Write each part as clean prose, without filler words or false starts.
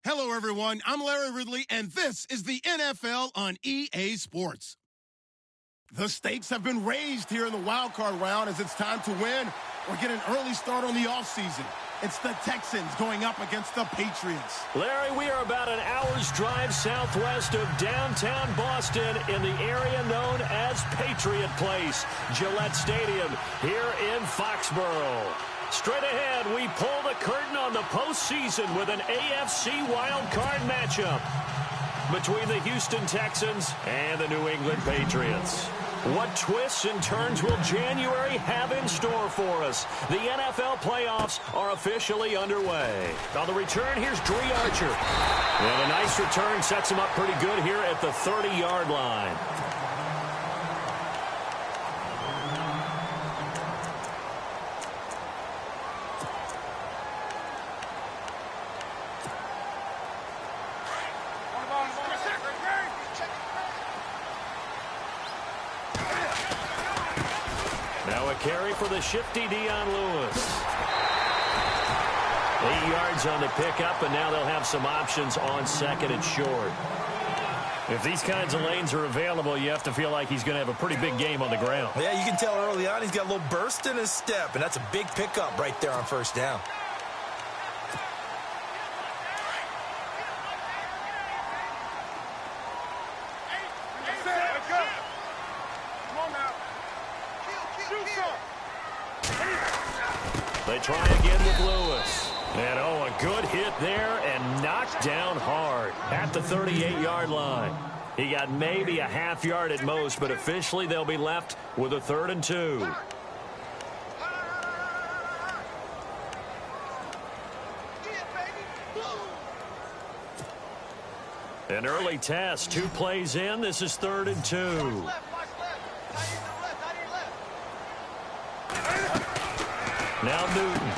Hello, everyone. I'm Larry Ridley, and this is the NFL on EA Sports. The stakes have been raised here in the wildcard round as it's time to win or get an early start on the offseason. It's the Texans going up against the Patriots. Larry, we are about an hour's drive southwest of downtown Boston in the area known as Patriot Place, Gillette Stadium, here in Foxborough. Straight ahead, we pull the curtain on the postseason with an AFC wildcard matchup between the Houston Texans and the New England Patriots. What twists and turns will January have in store for us? The NFL playoffs are officially underway. On the return, here's Dree Archer. And a nice return sets him up pretty good here at the 30-yard line. Carry for the shifty Dion Lewis. 8 yards on the pickup, and now they'll have some options on second and short. If these kinds of lanes are available, you have to feel like he's going to have a pretty big game on the ground. Yeah, you can tell early on he's got a little burst in his step, and that's a big pickup right there on first down. They try again with Lewis. And, a good hit there and knocked down hard at the 38-yard line. He got maybe a half yard at most, but officially they'll be left with a 3rd and 2. An early test, 2 plays in. This is 3rd and 2. Now Newton.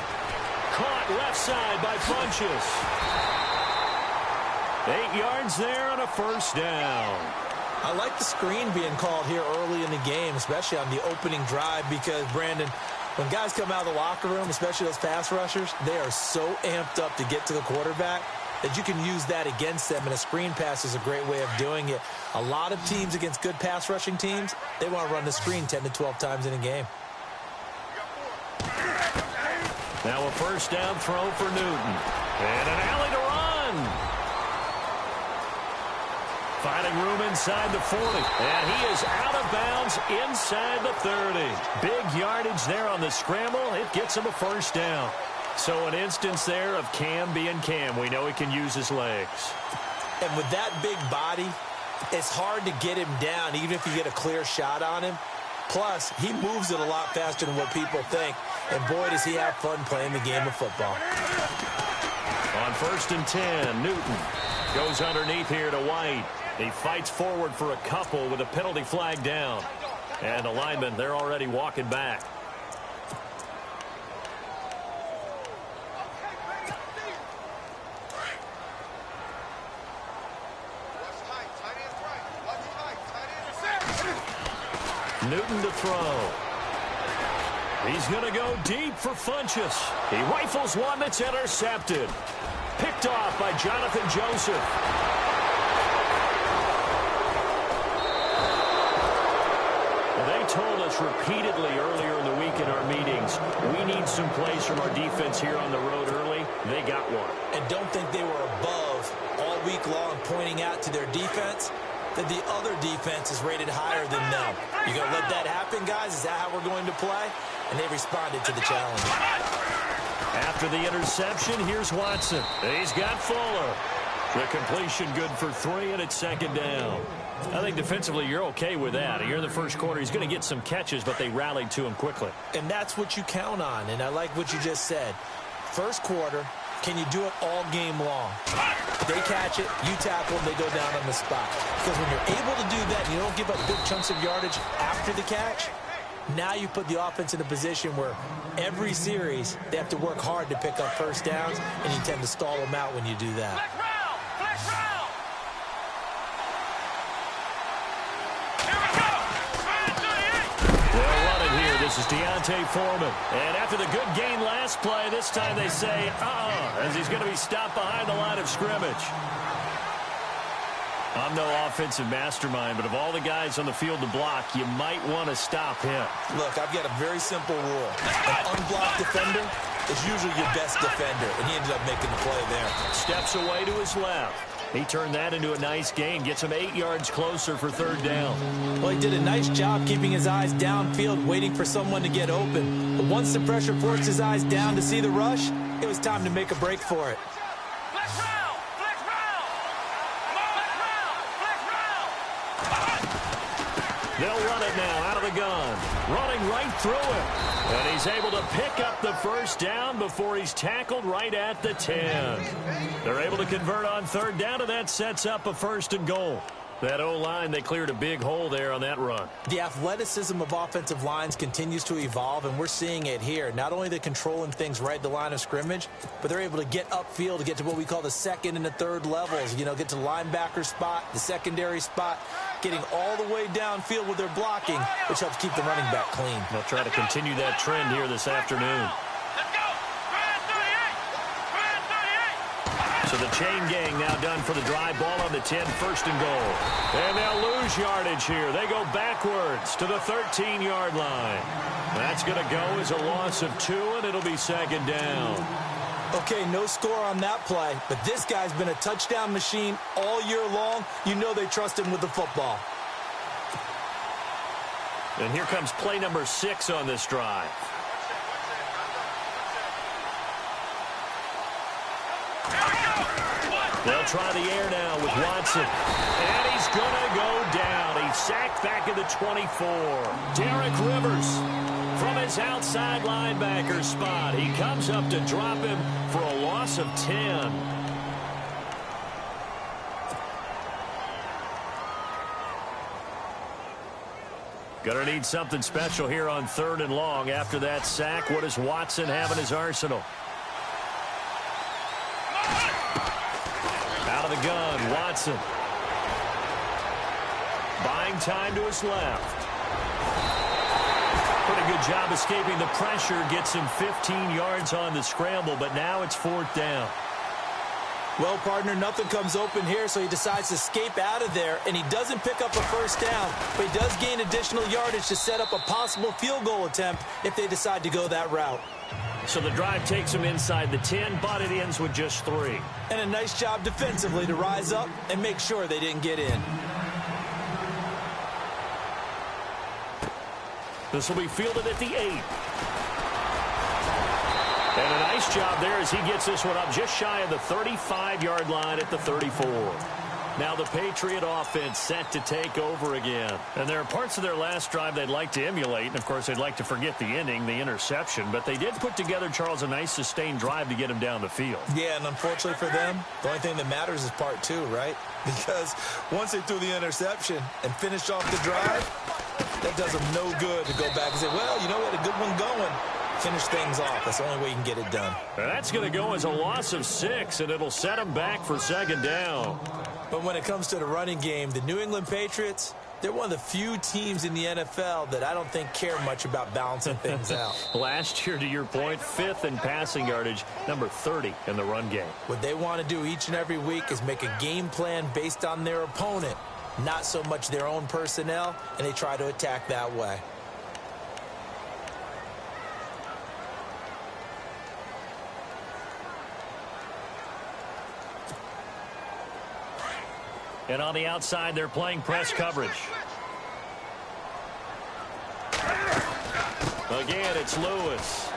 Caught left side by Funchess. 8 yards there on a first down. I like the screen being called here early in the game, especially on the opening drive, because, Brandon, when guys come out of the locker room, especially those pass rushers, they are so amped up to get to the quarterback that you can use that against them, and a screen pass is a great way of doing it. A lot of teams against good pass rushing teams, they want to run the screen 10 to 12 times in a game. Now a first down throw for Newton. And an alley to run. Finding room inside the 40. And he is out of bounds inside the 30. Big yardage there on the scramble. It gets him a first down. So an instance there of Cam being Cam. We know he can use his legs. And with that big body, it's hard to get him down, even if you get a clear shot on him. Plus, he moves it a lot faster than what people think. And boy, does he have fun playing the game of football. On 1st and 10, Newton goes underneath here to White. He fights forward for a couple with a penalty flag down. And the linemen, they're already walking back. Newton to throw. He's going to go deep for Funchess. He rifles one that's intercepted. Picked off by Jonathan Joseph. They told us repeatedly earlier in the week in our meetings, we need some plays from our defense here on the road early. They got one. And don't think they were above all week long pointing out to their defense that the other defense is rated higher than them. You going to let that happen, guys? Is that how we're going to play? And they responded to the challenge. After the interception, here's Watson. He's got Fuller. The completion good for 3, and it's 2nd down. I think defensively you're okay with that. Here in the first quarter, he's going to get some catches, but they rallied to him quickly. And that's what you count on, and I like what you just said. First quarter, can you do it all game long? They catch it, you tackle them, they go down on the spot. Because when you're able to do that and you don't give up big chunks of yardage after the catch, now you put the offense in a position where every series they have to work hard to pick up first downs, and you tend to stall them out when you do that. They'll run it here. This is Deontay Foreman. And after the good gain last play, this time they say, as he's going to be stopped behind the line of scrimmage. I'm no offensive mastermind, but of all the guys on the field to block, you might want to stop him. Look, I've got a very simple rule. An unblocked defender is usually your best defender, and he ended up making the play there. Steps away to his left. He turned that into a nice gain, gets him 8 yards closer for third down. Well, he did a nice job keeping his eyes downfield, waiting for someone to get open. But once the pressure forced his eyes down to see the rush, it was time to make a break for it. They'll run it now out of the gun. Running right through him. And he's able to pick up the first down before he's tackled right at the 10. They're able to convert on third down, and that sets up a 1st and goal. That O-line, they cleared a big hole there on that run. The athleticism of offensive lines continues to evolve, and we're seeing it here. Not only they're controlling things right at the line of scrimmage, but they're able to get upfield to get to what we call the second and the third levels. You know, get to the linebacker spot, the secondary spot, getting all the way downfield with their blocking, which helps keep the running back clean. They'll try to continue that trend here this afternoon. So the chain gang now done for the drive. Ball on the 10, 1st and goal. And they'll lose yardage here. They go backwards to the 13-yard line. That's going to go as a loss of 2, and it'll be 2nd down. Okay, no score on that play, but this guy's been a touchdown machine all year long. You know they trust him with the football. And here comes play number 6 on this drive. They'll try the air now with Watson. And he's going to go down. He's sacked back at the 24. Derek Rivers from his outside linebacker spot. He comes up to drop him for a loss of 10. Going to need something special here on 3rd and long. After that sack, what does Watson have in his arsenal? Out of the gun, Watson. Buying time to his left. Pretty good job escaping the pressure. Gets him 15 yards on the scramble, but now it's 4th down. Well, partner, nothing comes open here, so he decides to escape out of there, and he doesn't pick up a 1st down, but he does gain additional yardage to set up a possible field goal attempt if they decide to go that route. So the drive takes him inside the 10, but it ends with just 3. And a nice job defensively to rise up and make sure they didn't get in. This will be fielded at the 8. And a nice job there as he gets this one up just shy of the 35-yard line at the 34. Now the Patriot offense set to take over again. And there are parts of their last drive they'd like to emulate. And, of course, they'd like to forget the inning, the interception. But they did put together, Charles, a nice sustained drive to get him down the field. Yeah, and unfortunately for them, the only thing that matters is part 2, right? Because once they threw the interception and finished off the drive, that does them no good to go back and say, well, you know, we had a good one going. Finish things off. That's the only way you can get it done. And that's going to go as a loss of 6, and it'll set them back for 2nd down. But when it comes to the running game, the New England Patriots, they're one of the few teams in the NFL that I don't think care much about balancing things out. Last year, to your point, 5th in passing yardage, number 30 in the run game. What they want to do each and every week is make a game plan based on their opponent, not so much their own personnel, and they try to attack that way. And on the outside, they're playing press coverage. Again, it's Lewis.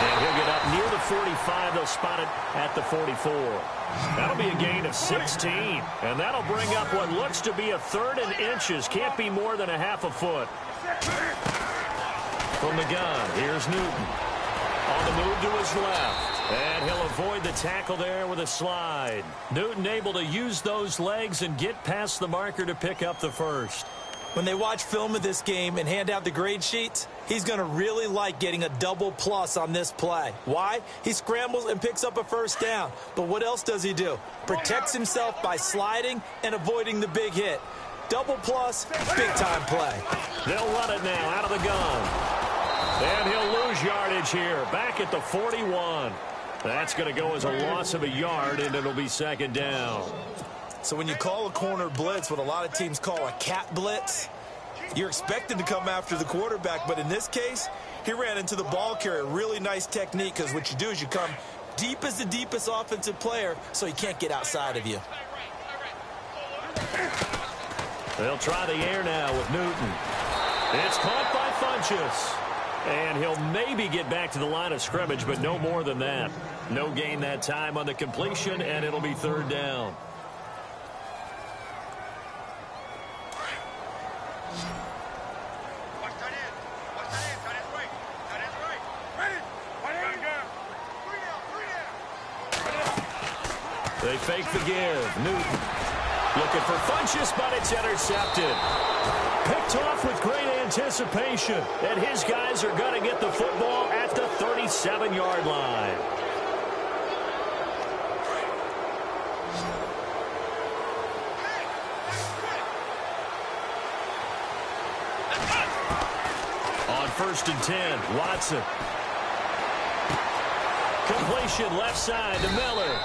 And he'll get up near the 45. They'll spot it at the 44. That'll be a gain of 16. And that'll bring up what looks to be a 3rd and inches. Can't be more than a half a foot. From the gun, here's Newton. On the move to his left. And he'll avoid the tackle there with a slide. Newton able to use those legs and get past the marker to pick up the 1st. When they watch film of this game and hand out the grade sheets, he's going to really like getting a double plus on this play. Why? He scrambles and picks up a 1st down. But what else does he do? Protects himself by sliding and avoiding the big hit. Double plus, big-time play. They'll run it now out of the gun. And he'll lose yardage here. Back at the 41. That's going to go as a loss of a yard, and it'll be second down. So when you call a corner blitz, what a lot of teams call a cat blitz, you're expected to come after the quarterback. But in this case, he ran into the ball carrier. Really nice technique, because what you do is you come deep as the deepest offensive player, so he can't get outside of you. They'll try the air now with Newton. It's caught by Funchess. And he'll maybe get back to the line of scrimmage, but no more than that. No gain that time on the completion, and it'll be third down. They fake the give. Newton looking for Funchess, but it's intercepted. Picked off with great anticipation. And his guys are going to get the football at the 37-yard line. On 1st and 10, Watson. Completion left side to Miller.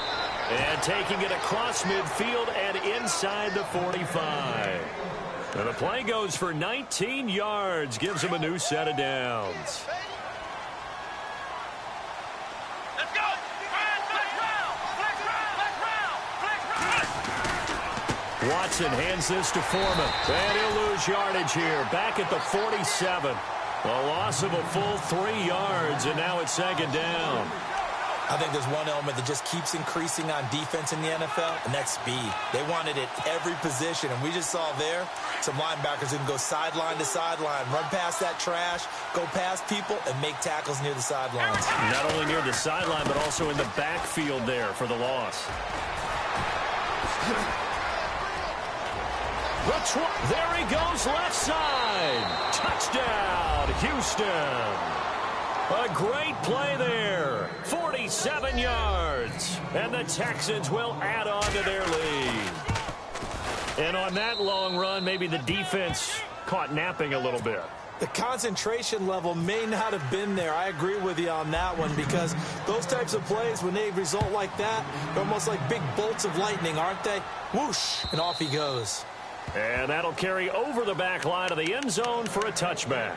And taking it across midfield and inside the 45. And the play goes for 19 yards. Gives him a new set of downs. Let's go. Watson hands this to Foreman. And he'll lose yardage here. Back at the 47. A loss of a full 3 yards. And now it's second down. I think there's one element that just keeps increasing on defense in the NFL, and that's speed. They want it at every position, and we just saw there some linebackers who can go sideline to sideline, run past that trash, go past people, and make tackles near the sidelines. Not only near the sideline, but also in the backfield there for the loss. There he goes, left side. Touchdown, Houston. A great play there. 47 yards. And the Texans will add on to their lead. And on that long run, maybe the defense caught napping a little bit. The concentration level may not have been there. I agree with you on that one, because those types of plays, when they result like that, they're almost like big bolts of lightning, aren't they? Whoosh, and off he goes. And that'll carry over the back line of the end zone for a touchback.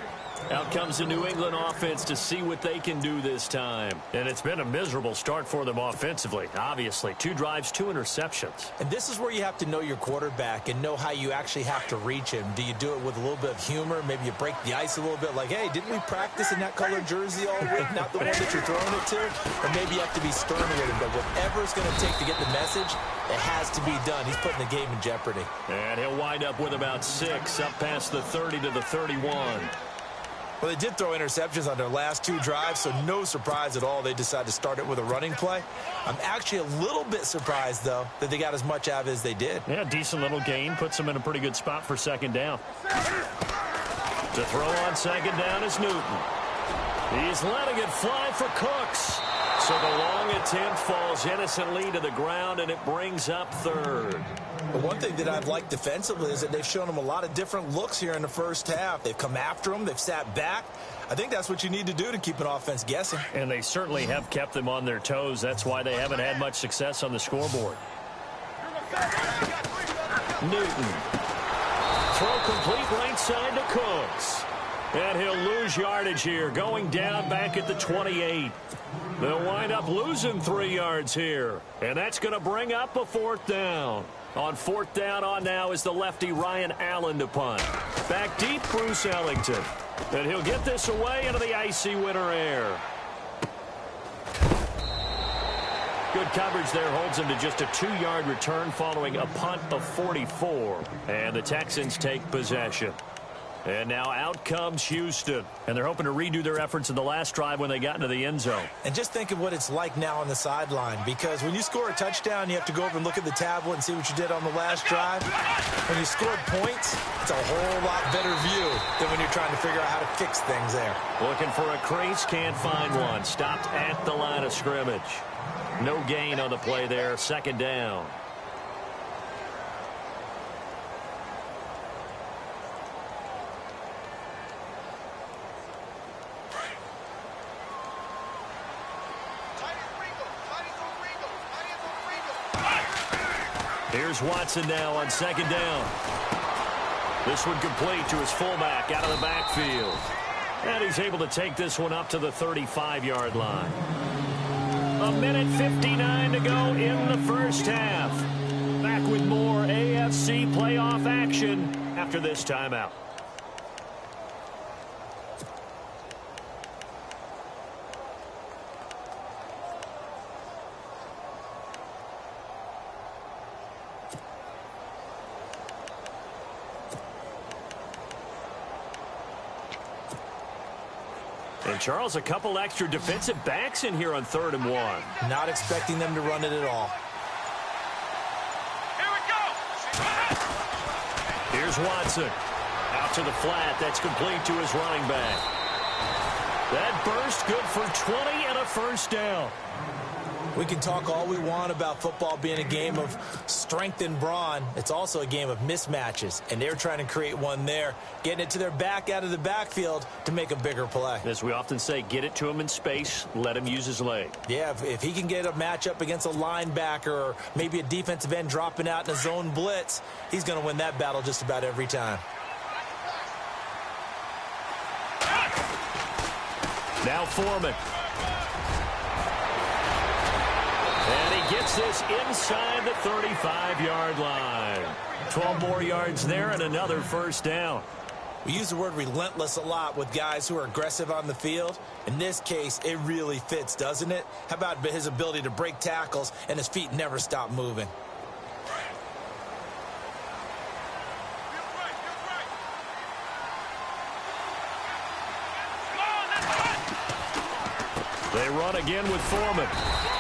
Out comes the New England offense to see what they can do this time. And it's been a miserable start for them offensively, obviously. 2 drives, 2 interceptions. And this is where you have to know your quarterback and know how you actually have to reach him. Do you do it with a little bit of humor? Maybe you break the ice a little bit, like, hey, didn't we practice in that colored jersey all week, not the one that you're throwing it to? Or maybe you have to be stern with him. But whatever it's going to take to get the message, it has to be done. He's putting the game in jeopardy. And he'll wind up with about 6 up past the 30 to the 31. Well, they did throw interceptions on their last 2 drives, so no surprise at all they decided to start it with a running play. I'm actually a little bit surprised, though, that they got as much out of it as they did. Yeah, decent little gain. Puts them in a pretty good spot for second down. To throw on second down is Newton. He's letting it fly for Cooks. So the long attempt falls innocently to the ground, and it brings up third. But one thing that I've liked defensively is that they've shown them a lot of different looks here in the first half. They've come after them. They've sat back. I think that's what you need to do to keep an offense guessing. And they certainly have kept them on their toes. That's why they haven't had much success on the scoreboard. Newton. Throw complete right side to Cooks. And he'll lose yardage here, going down back at the 28. They'll wind up losing 3 yards here. And that's going to bring up a 4th down. On 4th down on now is the lefty Ryan Allen to punt. Back deep, Bruce Ellington. And he'll get this away into the icy winter air. Good coverage there holds him to just a 2-yard return following a punt of 44. And the Texans take possession. And now out comes Houston. And they're hoping to redo their efforts in the last drive when they got into the end zone. And just think of what it's like now on the sideline. Because when you score a touchdown, you have to go over and look at the tablet and see what you did on the last drive. When you scored points, it's a whole lot better view than when you're trying to figure out how to fix things there. Looking for a crease, can't find one. Stopped at the line of scrimmage. No gain on the play there. Second down. Here's Watson now on second down. This one complete to his fullback out of the backfield. And he's able to take this one up to the 35-yard line. 1:59 to go in the first half. Back with more AFC playoff action after this timeout. And Charles, a couple extra defensive backs in here on 3rd and 1. Not expecting them to run it at all. Here we go. Here's Watson. Out to the flat. That's complete to his running back. That burst good for 20 and a first down. We can talk all we want about football being a game of strength and brawn. It's also a game of mismatches, and they're trying to create one there, getting it to their back out of the backfield to make a bigger play. As we often say, get it to him in space, let him use his leg. Yeah, if he can get a matchup against a linebacker or maybe a defensive end dropping out in a zone blitz, he's going to win that battle just about every time. Now Foreman. And he gets this inside the 35-yard line. 12 more yards there and another first down. We use the word relentless a lot with guys who are aggressive on the field. In this case, it really fits, doesn't it? How about his ability to break tackles and his feet never stop moving? They run again with Foreman.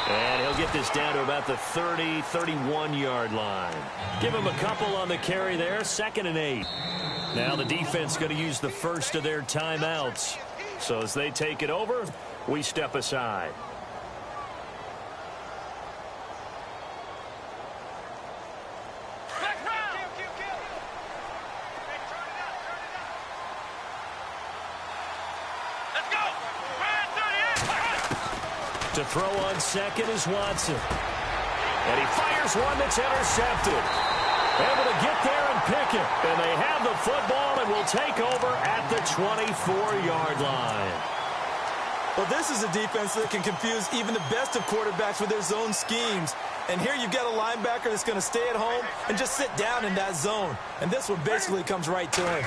And he'll get this down to about the 30, 31-yard line. Give him a couple on the carry there. 2nd and 8. Now the defense going to use the first of their timeouts. So as they take it over, we step aside. To throw on second is Watson. And he fires one that's intercepted. Able to get there and pick it. And they have the football and will take over at the 24-yard line. Well, this is a defense that can confuse even the best of quarterbacks with their zone schemes. And here you've got a linebacker that's going to stay at home and just sit down in that zone. And this one basically comes right to him.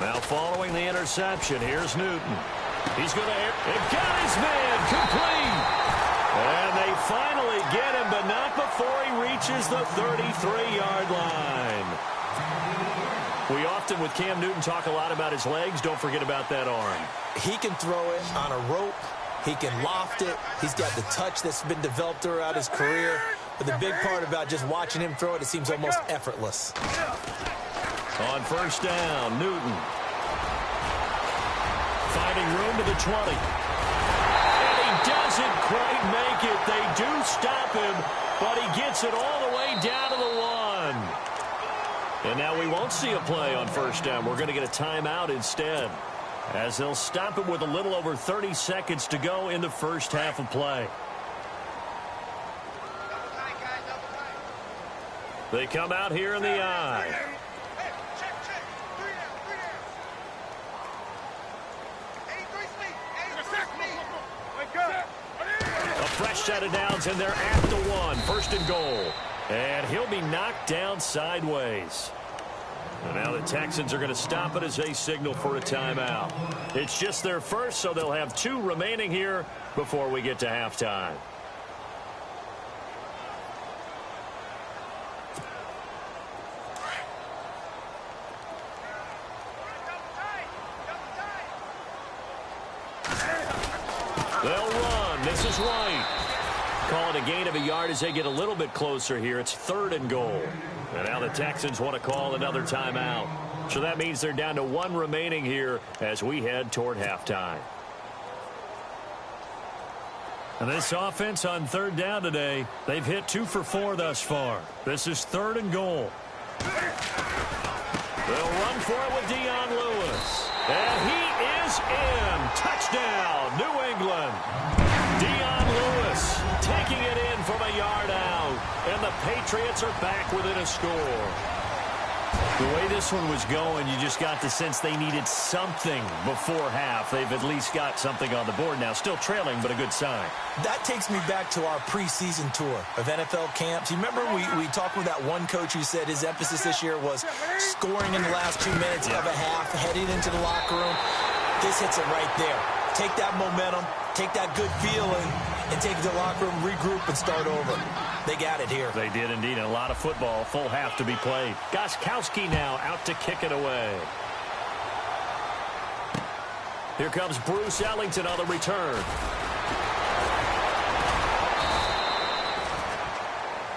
Now following the interception, here's Newton. He's going to and got his man complete. And they finally get him, but not before he reaches the 33-yard line. We often, with Cam Newton, talk a lot about his legs. Don't forget about that arm. He can throw it on a rope. He can loft it. He's got the touch that's been developed throughout his career. But the big part about just watching him throw it, it seems almost effortless. On first down, Newton. Finding room to the 20. And he doesn't quite make it. They do stop him, but he gets it all the way down to the 1. And now we won't see a play on first down. We're going to get a timeout instead, as they'll stop him with a little over 30 seconds to go in the first half of play. They come out here in the I. A fresh set of downs, and they're at the 1. 1st and goal. And he'll be knocked down sideways. And now the Texans are going to stop it as they signal for a timeout. It's just their first, so they'll have 2 remaining here before we get to halftime. They'll run. This is White. Call it a gain of a yard as they get a little bit closer here. It's 3rd and goal. And now the Texans want to call another timeout. So that means they're down to 1 remaining here as we head toward halftime. And this offense on 3rd down today, they've hit 2 for 4 thus far. This is 3rd and goal. They'll run for it with Dion Lewis. And he is in. Touchdown, New England. Dion Lewis taking it in from a yard out. And the Patriots are back within a score. The way this one was going, you just got the sense they needed something before half. They've at least got something on the board now. Still trailing, but a good sign. That takes me back to our preseason tour of NFL camps. You remember we talked with that one coach who said his emphasis this year was scoring in the last 2 minutes of a half, heading into the locker room. This hits it right there. Take that momentum, take that good feeling, and take it to the locker room, regroup, and start over. They got it here. They did indeed. A lot of football, full half to be played. Gostkowski now out to kick it away. Here comes Bruce Ellington on the return.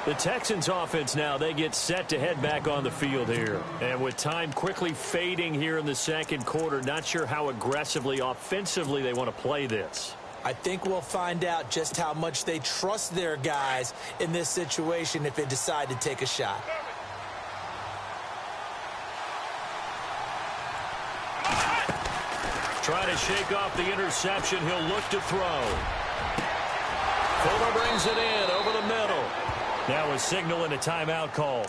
The Texans offense now, they get set to head back on the field here. And with time quickly fading here in the second quarter, not sure how aggressively, offensively they want to play this. I think we'll find out just how much they trust their guys in this situation if they decide to take a shot. Trying to shake off the interception. He'll look to throw. Fuller brings it in over the middle. Now a signal and a timeout call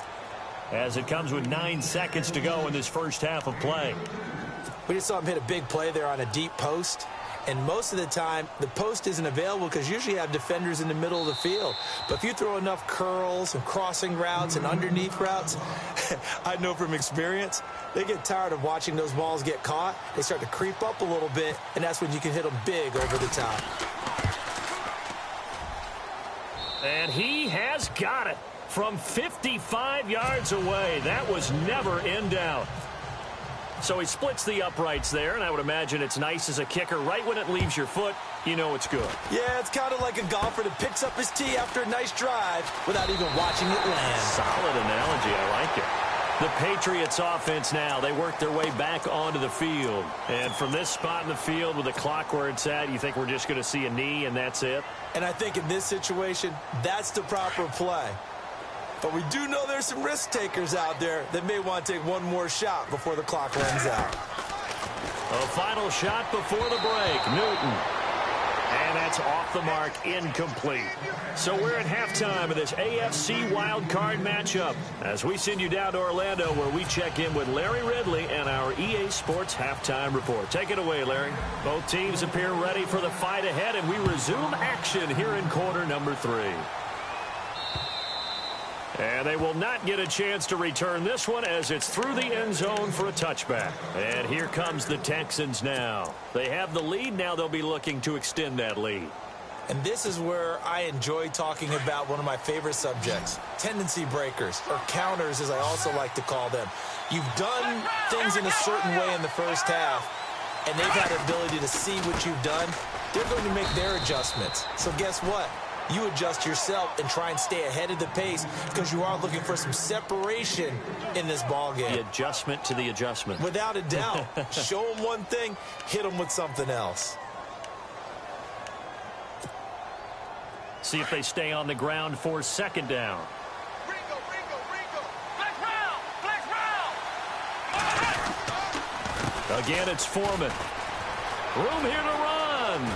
as it comes with 9 seconds to go in this first half of play. We just saw him hit a big play there on a deep post. And most of the time, the post isn't available because usually you have defenders in the middle of the field. But if you throw enough curls and crossing routes and underneath routes, I know from experience, they get tired of watching those balls get caught. They start to creep up a little bit, and that's when you can hit them big over the top. And he has got it from 55 yards away. That was never in doubt. So he splits the uprights there, and I would imagine it's nice as a kicker. Right when it leaves your foot, you know it's good. Yeah, it's kind of like a golfer that picks up his tee after a nice drive without even watching it land. Solid analogy. I like it. The Patriots offense now, they work their way back onto the field. And from this spot in the field with the clock where it's at, you think we're just going to see a knee and that's it? And I think in this situation, that's the proper play. But we do know there's some risk takers out there that may want to take one more shot before the clock runs out. A final shot before the break. Newton. And that's off the mark, incomplete. So we're at halftime of this AFC wildcard matchup as we send you down to Orlando where we check in with Larry Ridley and our EA Sports halftime report. Take it away, Larry. Both teams appear ready for the fight ahead, and we resume action here in quarter number 3. And they will not get a chance to return this one as it's through the end zone for a touchback. And here comes the Texans now. They have the lead. Now they'll be looking to extend that lead. And this is where I enjoy talking about one of my favorite subjects, tendency breakers, or counters as I also like to call them. You've done things in a certain way in the first half, and they've had the ability to see what you've done. They're going to make their adjustments. So guess what? You adjust yourself and try and stay ahead of the pace because you are looking for some separation in this ball game. The adjustment to the adjustment. Without a doubt. Show them one thing, hit them with something else. See if they stay on the ground for second down. Again, it's Foreman. Room here to run.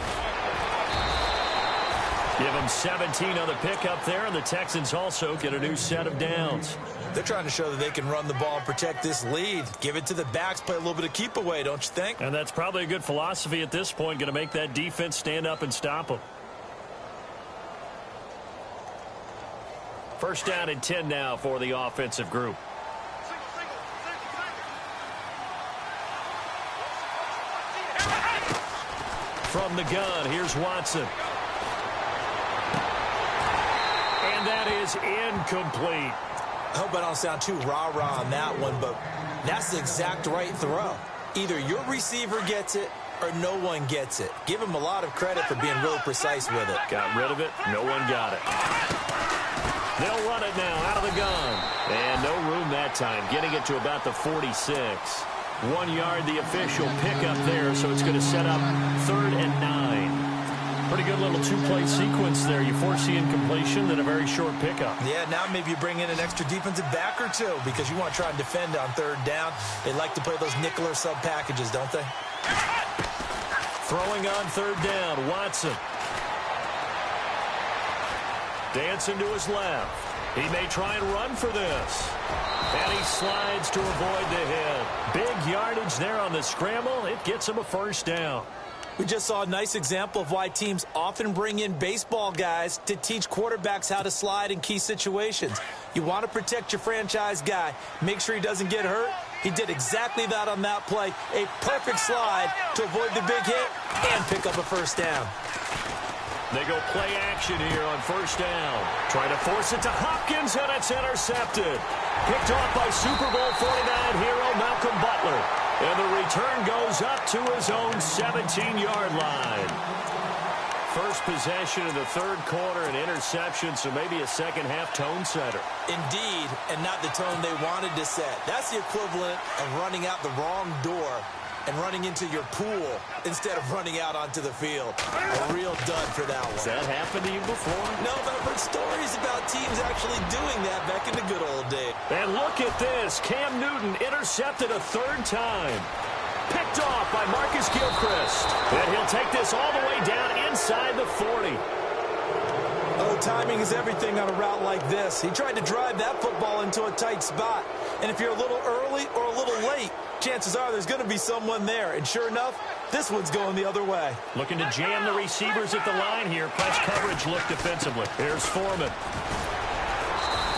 Give them 17 on the pickup there, and the Texans also get a new set of downs. They're trying to show that they can run the ball and protect this lead. Give it to the backs, play a little bit of keep away, don't you think? And that's probably a good philosophy at this point, going to make that defense stand up and stop them. First down and 10 now for the offensive group. From the gun, here's Watson. And that is incomplete. I hope I don't sound too rah-rah on that one, but that's the exact right throw. Either your receiver gets it or no one gets it. Give him a lot of credit for being really precise with it. Got rid of it. No one got it. They'll run it now out of the gun. And no room that time. Getting it to about the 46. 1 yard, the official pickup there, so it's going to set up 3rd and 9. Pretty good little two-play sequence there. You force the incompletion, then a very short pickup. Yeah, now maybe you bring in an extra defensive back or two because you want to try and defend on 3rd down. They like to play those nickel or sub packages, don't they? Throwing on 3rd down, Watson. Dancing to his left. He may try and run for this. And he slides to avoid the hit. Big yardage there on the scramble. It gets him a first down. We just saw a nice example of why teams often bring in baseball guys to teach quarterbacks how to slide in key situations. You want to protect your franchise guy. Make sure he doesn't get hurt. He did exactly that on that play. A perfect slide to avoid the big hit and pick up a first down. They go play action here on first down. Trying to force it to Hopkins, and it's intercepted. Picked off by Super Bowl 49 hero Malcolm Butler. And the return goes up to his own 17-yard line. First possession of the third quarter, an interception, so maybe a second-half tone setter. Indeed, and not the tone they wanted to set. That's the equivalent of running out the wrong door and running into your pool instead of running out onto the field. A real dud for that one. Has that happened to you before? No, but I've heard stories about teams actually doing that back in the good old days. And look at this. Cam Newton intercepted a third time. Picked off by Marcus Gilchrist. And he'll take this all the way down inside the 40. Oh, timing is everything on a route like this. He tried to drive that football into a tight spot. And if you're a little early or a little late, chances are there's going to be someone there. And sure enough, this one's going the other way. Looking to jam the receivers at the line here. Press coverage look defensively. Here's Foreman.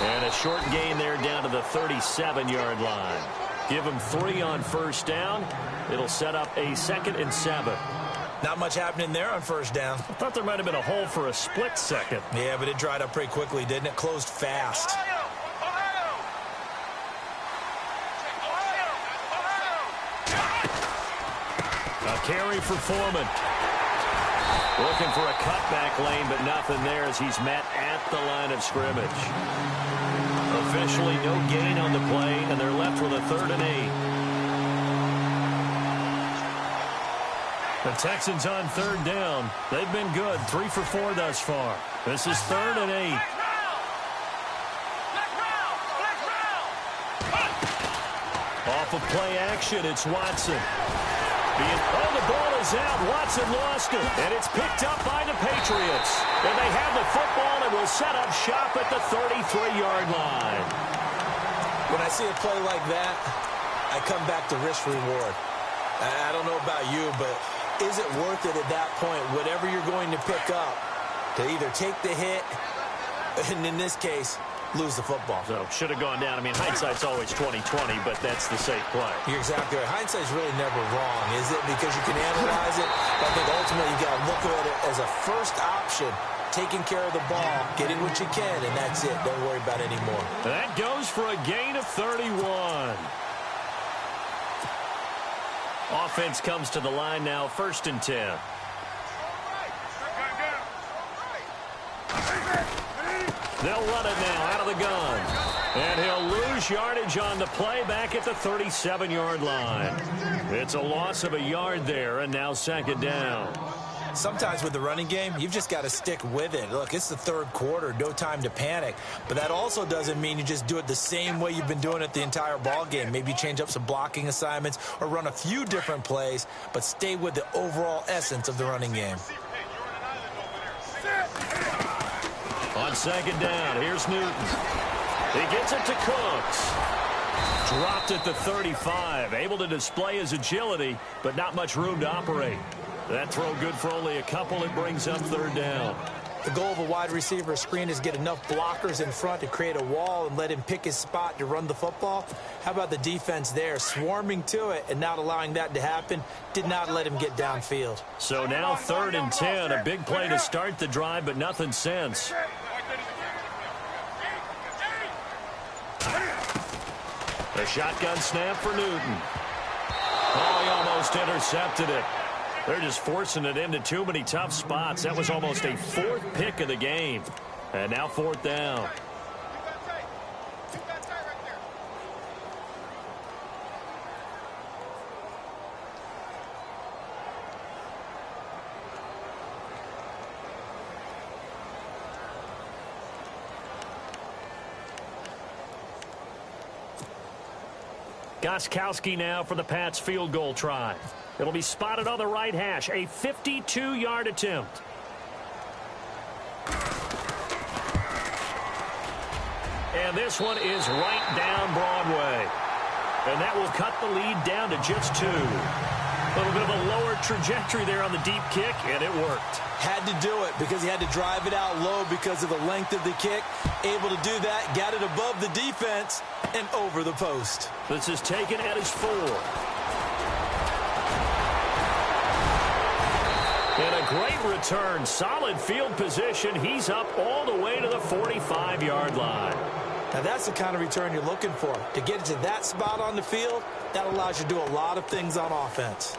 And a short gain there down to the 37-yard line. Give him 3 on first down. It'll set up a 2nd and 7. Not much happening there on first down. I thought there might have been a hole for a split second. Yeah, but it dried up pretty quickly, didn't it? Closed fast. A carry for Foreman. Looking for a cutback lane, but nothing there as he's met at the line of scrimmage. Officially no gain on the play, and they're left with a 3rd and 8. The Texans on 3rd down. They've been good. 3 for 4 thus far. This is 3rd and 8. Off of play action, it's Watson. The ball is out. Watson lost it. And it's picked up by the Patriots. And they have the football and will set up shop at the 33-yard line. When I see a play like that, I come back to risk reward. I don't know about you, but is it worth it at that point, whatever you're going to pick up, to either take the hit, and in this case, lose the football? So, should have gone down. I mean, hindsight's always 20/20, but that's the safe play. You're exactly right. Hindsight's really never wrong, is it? Because you can analyze it, but I think ultimately you got to look at it as a first option, taking care of the ball, getting what you can, and that's it. Don't worry about it anymore. That goes for a gain of 31. Offense comes to the line now, 1st and 10. They'll run it now out of the gun. And he'll lose yardage on the play back at the 37-yard line. It's a loss of a yard there, and now 2nd down. Sometimes with the running game, you've just got to stick with it. Look, it's the 3rd quarter, no time to panic. But that also doesn't mean you just do it the same way you've been doing it the entire ball game. Maybe change up some blocking assignments or run a few different plays, but stay with the overall essence of the running game. On 2nd down, here's Newton. He gets it to Cooks. Dropped at the 35. Able to display his agility, but not much room to operate. That throw good for only a couple. It brings up 3rd down. The goal of a wide receiver screen is get enough blockers in front to create a wall and let him pick his spot to run the football. How about the defense there, swarming to it and not allowing that to happen? Did not let him get downfield. So now 3rd and 10. A big play to start the drive, but nothing since. A shotgun snap for Newton. Oh, he almost intercepted it. They're just forcing it into too many tough spots. That was almost a 4th pick of the game. And now 4th down. Gostkowski now for the Pats field goal try. It'll be spotted on the right hash. A 52-yard attempt. and this one is right down Broadway. And that will cut the lead down to just 2. A little bit of a lower trajectory there on the deep kick, and it worked. Had to do it because he had to drive it out low because of the length of the kick. Able to do that, got it above the defense and over the post. This is taken at his 4. And a great return. Solid field position. He's up all the way to the 45-yard line. Now, that's the kind of return you're looking for. To get to that spot on the field, that allows you to do a lot of things on offense.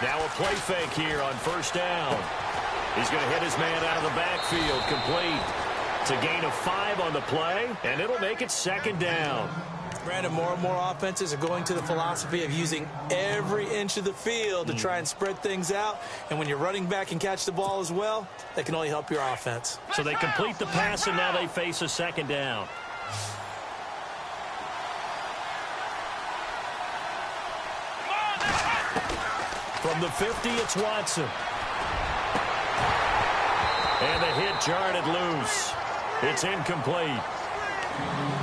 Now a play fake here on first down. He's going to hit his man out of the backfield, complete. It's a gain of 5 on the play, and it'll make it second down. Brandon, more and more offenses are going to the philosophy of using every inch of the field to try and spread things out. And when you're running back and catch the ball as well, that can only help your offense. So they complete the pass, and now they face a second down. From the 50, it's Watson. And the hit jarred it loose. It's incomplete.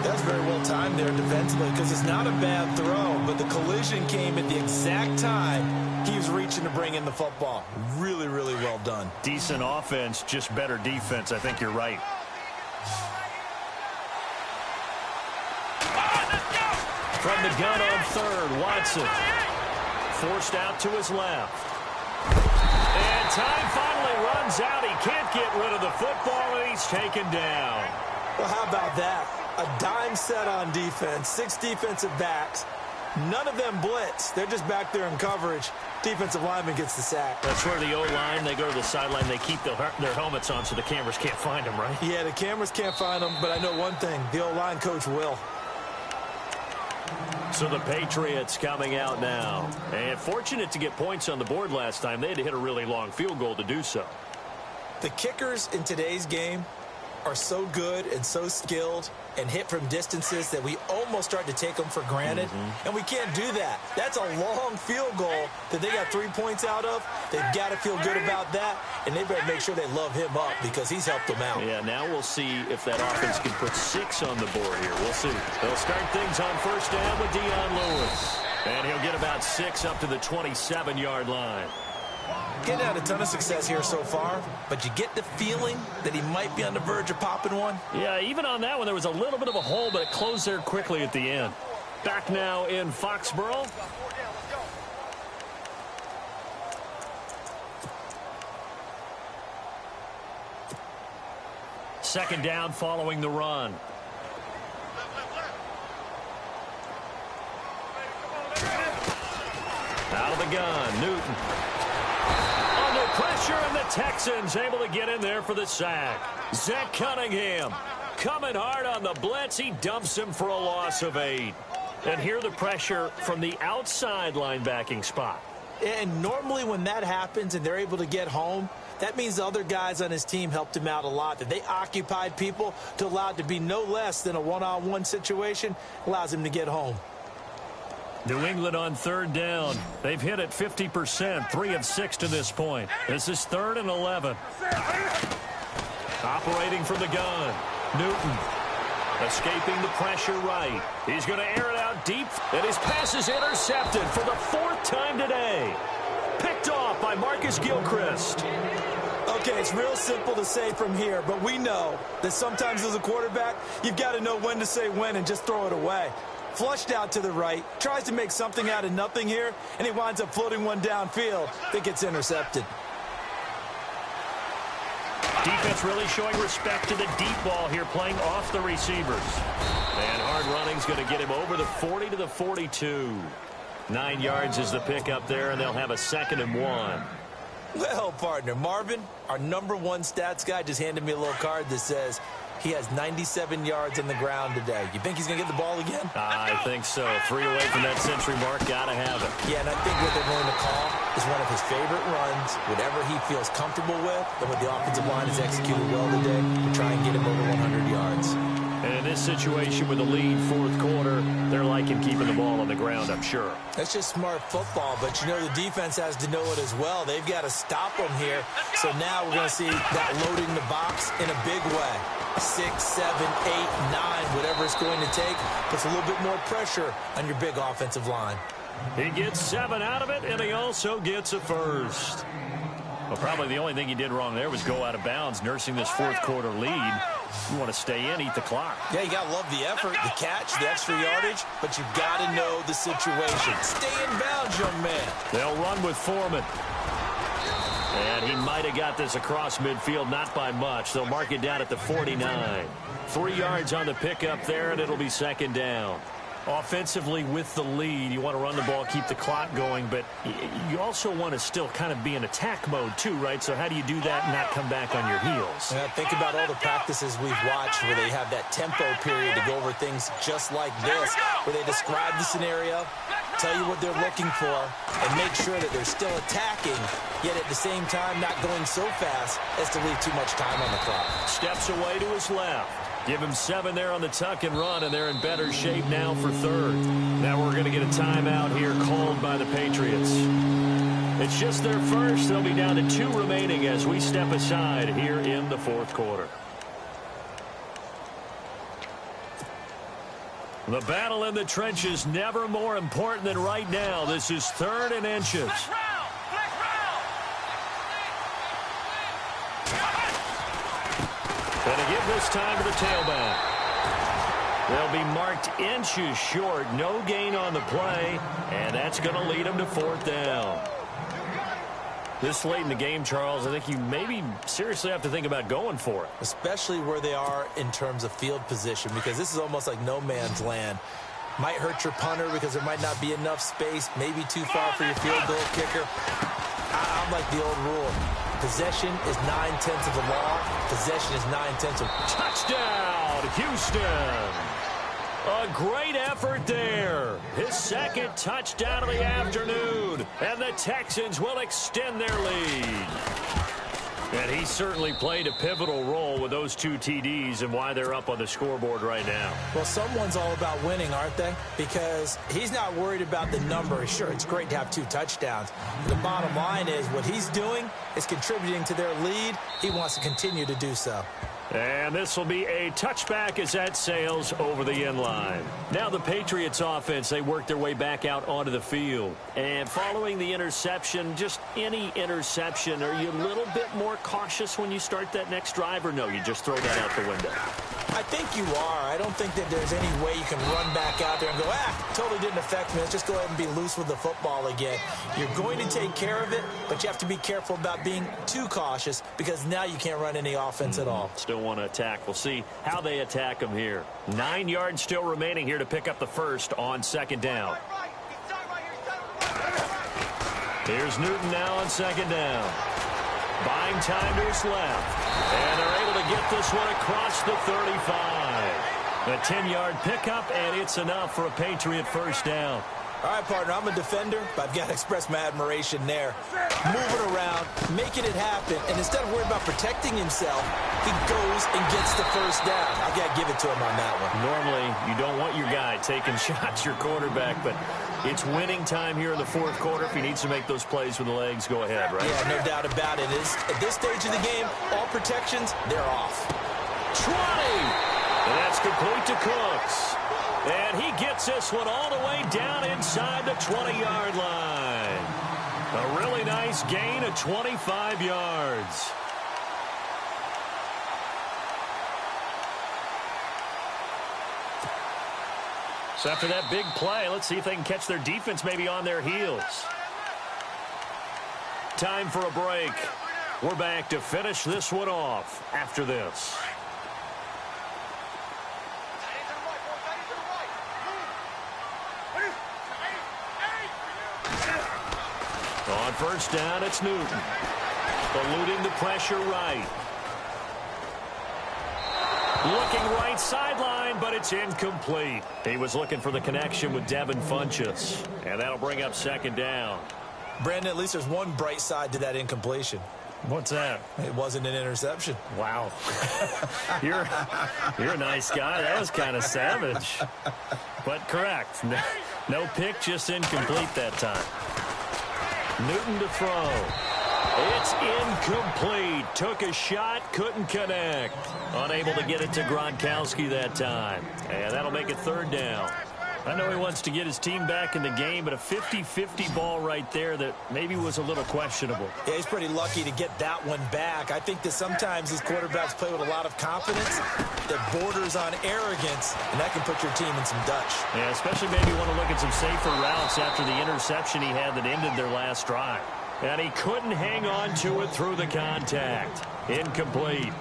That's very well timed there defensively because it's not a bad throw, but the collision came at the exact time he was reaching to bring in the football. Really, really well done. Decent offense, just better defense. I think you're right. From the gun on third, Watson. Forced out to his left. And time finally runs out. He can't get rid of the football, and he's taken down. Well, how about that? A dime set on defense, 6 defensive backs. None of them blitz. They're just back there in coverage. Defensive lineman gets the sack. That's where the O-line, they go to the sideline, they keep their helmets on so the cameras can't find them, right? Yeah, the cameras can't find them, but I know one thing. The O-line coach will. So the Patriots coming out now. And fortunate to get points on the board last time. They had to hit a really long field goal to do so. The kickers in today's game are so good and so skilled and hit from distances that we almost start to take them for granted. And we can't do that. That's a long field goal that they got 3 points out of. They've got to feel good about that, and they better make sure they love him up because he's helped them out. Yeah, now we'll see if that offense can put 6 on the board here. We'll see. They'll start things on first down with Dion Lewis. And he'll get about 6 up to the 27-yard line. Getting had a ton of success here so far, but you get the feeling that he might be on the verge of popping one. Yeah, even on that one, there was a little bit of a hole, but it closed there quickly at the end. Back now in Foxborough. Second down following the run. Out of the gun, Newton. Under pressure, and the Texans able to get in there for the sack. Zach Cunningham coming hard on the blitz. He dumps him for a loss of 8. And here the pressure from the outside linebacking spot. And normally when that happens and they're able to get home, that means the other guys on his team helped him out a lot. That they occupied people to allow it to be no less than a one-on-one situation allows him to get home. New England on third down. They've hit it 50%, 3 of 6 to this point. This is 3rd and 11. Operating from the gun, Newton. Escaping the pressure right. He's going to air it out deep, and his pass is intercepted for the 4th time today. Picked off by Marcus Gilchrist. Okay, it's real simple to say from here, but we know that sometimes as a quarterback, you've got to know when to say when and just throw it away. Flushed out to the right, tries to make something out of nothing here, and he winds up floating one downfield that gets intercepted. Defense really showing respect to the deep ball here, playing off the receivers. And hard running's going to get him over the 40 to the 42. 9 yards is the pickup there, and they'll have a 2nd and 1. Well, partner, Marvin, our #1 stats guy, just handed me a little card that says, He has 97 yards on the ground today. You think he's going to get the ball again? I think so. 3 away from that century mark. Got to have it. Yeah, and I think what they're going to call is one of his favorite runs, whatever he feels comfortable with, and what the offensive line has executed well today to try and get him over 100 yards. And in this situation with a lead, fourth quarter, they're liking keeping the ball on the ground, I'm sure. That's just smart football, but you know the defense has to know it as well. They've got to stop them here. So now we're going to see that loading the box in a big way. 6, 7, 8, 9, whatever it's going to take, puts a little bit more pressure on your big offensive line. He gets 7 out of it, and he also gets a first. Well, probably the only thing he did wrong there was go out of bounds, nursing this fourth quarter lead. You want to stay in, eat the clock. Yeah, you got to love the effort, the catch, the extra yardage, but you've got to know the situation. Stay in bounds, young man. They'll run with Foreman. And he might have got this across midfield, not by much. They'll mark it down at the 49. 3 yards on the pickup there, and it'll be second down. Offensively, with the lead, you want to run the ball, keep the clock going, but you also want to still kind of be in attack mode too, right? So how do you do that and not come back on your heels? Yeah, think about all the practices we've watched where they have that tempo period to go over things just like this, where they describe the scenario, tell you what they're looking for, and make sure that they're still attacking, yet at the same time not going so fast as to leave too much time on the clock. Steps away to his left. Give him 7 there on the tuck and run, and they're in better shape now for third. Now we're going to get a timeout here called by the Patriots. It's just their first. They'll be down to 2 remaining as we step aside here in the fourth quarter. The battle in the trenches never more important than right now. This is 3rd and inches. Going to give this time to the tailback. They'll be marked inches short. No gain on the play, and that's going to lead them to 4th down. This late in the game, Charles, I think you maybe seriously have to think about going for it. Especially where they are in terms of field position, because this is almost like no man's land. Might hurt your punter because there might not be enough space, maybe too far for your field goal kicker. I'm like the old rule. Possession is 9/10 of the law. Possession is 9/10 of... Touchdown, Houston. A great effort there. His 2nd touchdown of the afternoon. And the Texans will extend their lead. And he certainly played a pivotal role with those 2 TDs and why they're up on the scoreboard right now. Well, someone's all about winning, aren't they? Because he's not worried about the number. Sure, it's great to have 2 touchdowns. The bottom line is what he's doing is contributing to their lead. He wants to continue to do so. And this will be a touchback as that sails over the end line. Now the Patriots offense, they work their way back out onto the field. And following the interception, just any interception, are you a little bit more cautious when you start that next drive, or no, you just throw that out the window? I think you are. I don't think that there's any way you can run back out there and go, totally didn't affect me. Let's just go ahead and be loose with the football again. You're going to take care of it, but you have to be careful about being too cautious because now you can't run any offense at all. Still want to attack. We'll see how they attack them here. 9 yards still remaining here to pick up the first on 2nd down. Here's Newton now on 2nd down. Buying time to his left. And they're able to get this one across the 35. A 10-yard pickup, and it's enough for a Patriot first down. All right, partner, I'm a defender, but I've got to express my admiration there. Moving around, making it happen, and instead of worrying about protecting himself, he goes and gets the first down. I've got to give it to him on that one. Normally, you don't want your guy taking shots, your quarterback, but it's winning time here in the fourth quarter. If he needs to make those plays with the legs, go ahead, right? Yeah, no doubt about it. At this stage of the game, all protections, they're off. 20! And that's complete to Cooks. And he gets this one all the way down inside the 20-yard line. A really nice gain of 25 yards. So after that big play, let's see if they can catch their defense maybe on their heels. Time for a break. We're back to finish this one off after this. On first down, it's Newton. Eluding the pressure right. Looking right sideline, but it's incomplete. He was looking for the connection with Devin Funchess. And that'll bring up second down. Brandon, at least there's one bright side to that incompletion. What's that? It wasn't an interception. Wow. You're a nice guy. That was kind of savage. But correct. No pick, just incomplete that time. Newton to throw. It's incomplete. Took a shot, couldn't connect. Unable to get it to Gronkowski that time. And that'll make it third down. I know he wants to get his team back in the game, but a 50-50 ball right there that maybe was a little questionable. Yeah, he's pretty lucky to get that one back. I think that sometimes these quarterbacks play with a lot of confidence that borders on arrogance, and that can put your team in some Dutch. Yeah, especially maybe want to look at some safer routes after the interception he had that ended their last drive. And he couldn't hang on to it through the contact. Incomplete.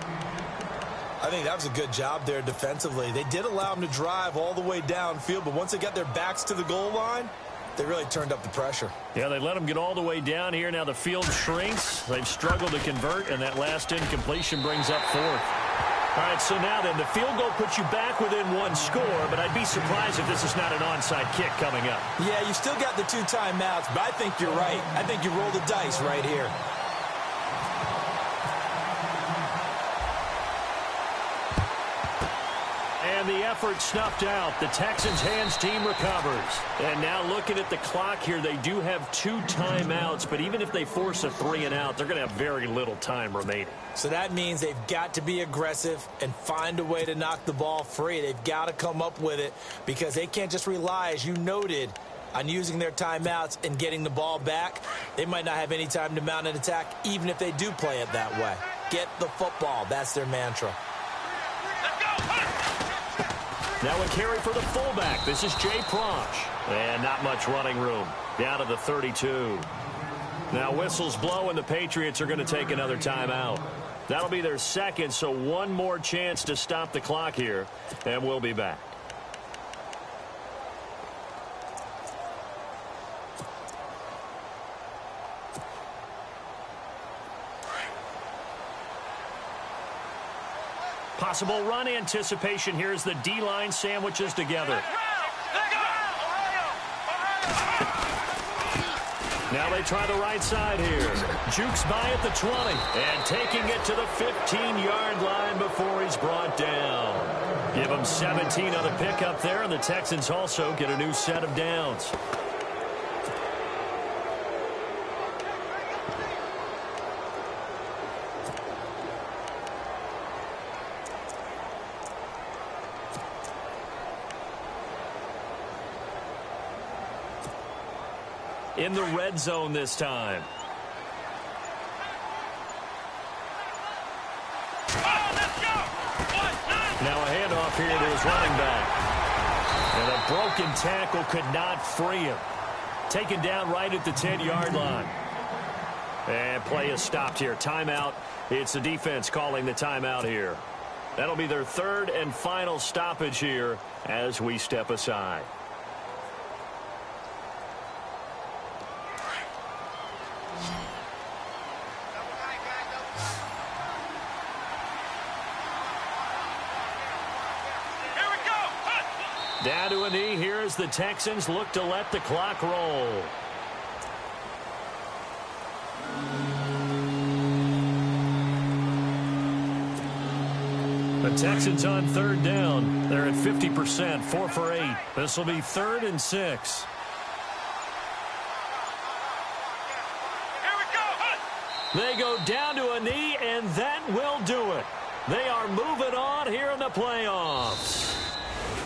I think that was a good job there defensively. They did allow him to drive all the way downfield, but once they got their backs to the goal line, they really turned up the pressure. Yeah, they let him get all the way down here. Now the field shrinks. They've struggled to convert, and that last incompletion brings up fourth. All right, so now then, the field goal puts you back within one score, but I'd be surprised if this is not an onside kick coming up. Yeah, you still got the 2 timeouts, but I think you're right. I think you roll the dice right here. And the effort snuffed out. The Texans' hands team recovers. And now looking at the clock here, they do have 2 timeouts, but even if they force a 3-and-out, they're going to have very little time remaining. So that means they've got to be aggressive and find a way to knock the ball free. They've got to come up with it because they can't just rely, as you noted, on using their timeouts and getting the ball back. They might not have any time to mount an attack, even if they do play it that way. Get the football. That's their mantra. Now a carry for the fullback. This is Jay Prosch. And not much running room. Down to the 32. Now whistles blow, and the Patriots are going to take another timeout. That'll be their second, so one more chance to stop the clock here, and we'll be back. Possible run anticipation here as the D-line sandwiches together. Now they try the right side here. Jukes by at the 20 and taking it to the 15-yard line before he's brought down. Give him 17 on the pickup there, and the Texans also get a new set of downs. In the red zone this time. Now a handoff here to his running back. And a broken tackle could not free him. Taken down right at the 10-yard line. And play is stopped here. Timeout. It's the defense calling the timeout here. That'll be their third and final stoppage here as we step aside. Down to a knee here as the Texans look to let the clock roll. The Texans on third down. They're at 50%, 4 for 8. This will be 3rd and 6. They go down to a knee, and that will do it. They are moving on here in the playoffs.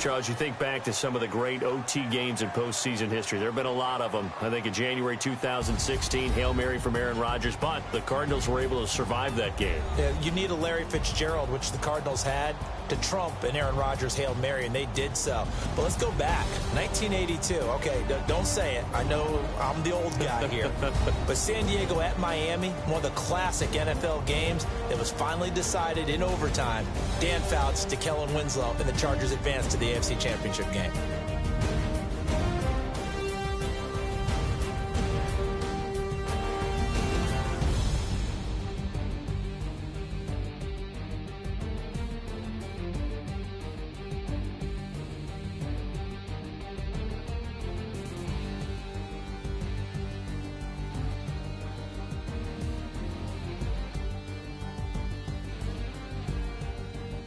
Charles, you think back to some of the great OT games in postseason history. There have been a lot of them. I think in January 2016, Hail Mary from Aaron Rodgers, but the Cardinals were able to survive that game. Yeah, you need a Larry Fitzgerald, which the Cardinals had, to trump an Aaron Rodgers Hail Mary, and they did so. But let's go back. 1982. Okay, don't say it. I know I'm the old guy here. But San Diego at Miami, one of the classic NFL games that was finally decided in overtime. Dan Fouts to Kellen Winslow, and the Chargers advanced to the AFC Championship game.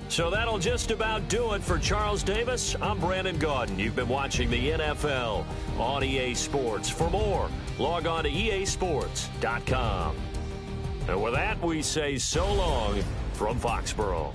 So that'll just about do it for Charles Davis. I'm Brandon Gaudin. You've been watching the NFL on EA Sports. For more, log on to easports.com. And with that, we say so long from Foxborough.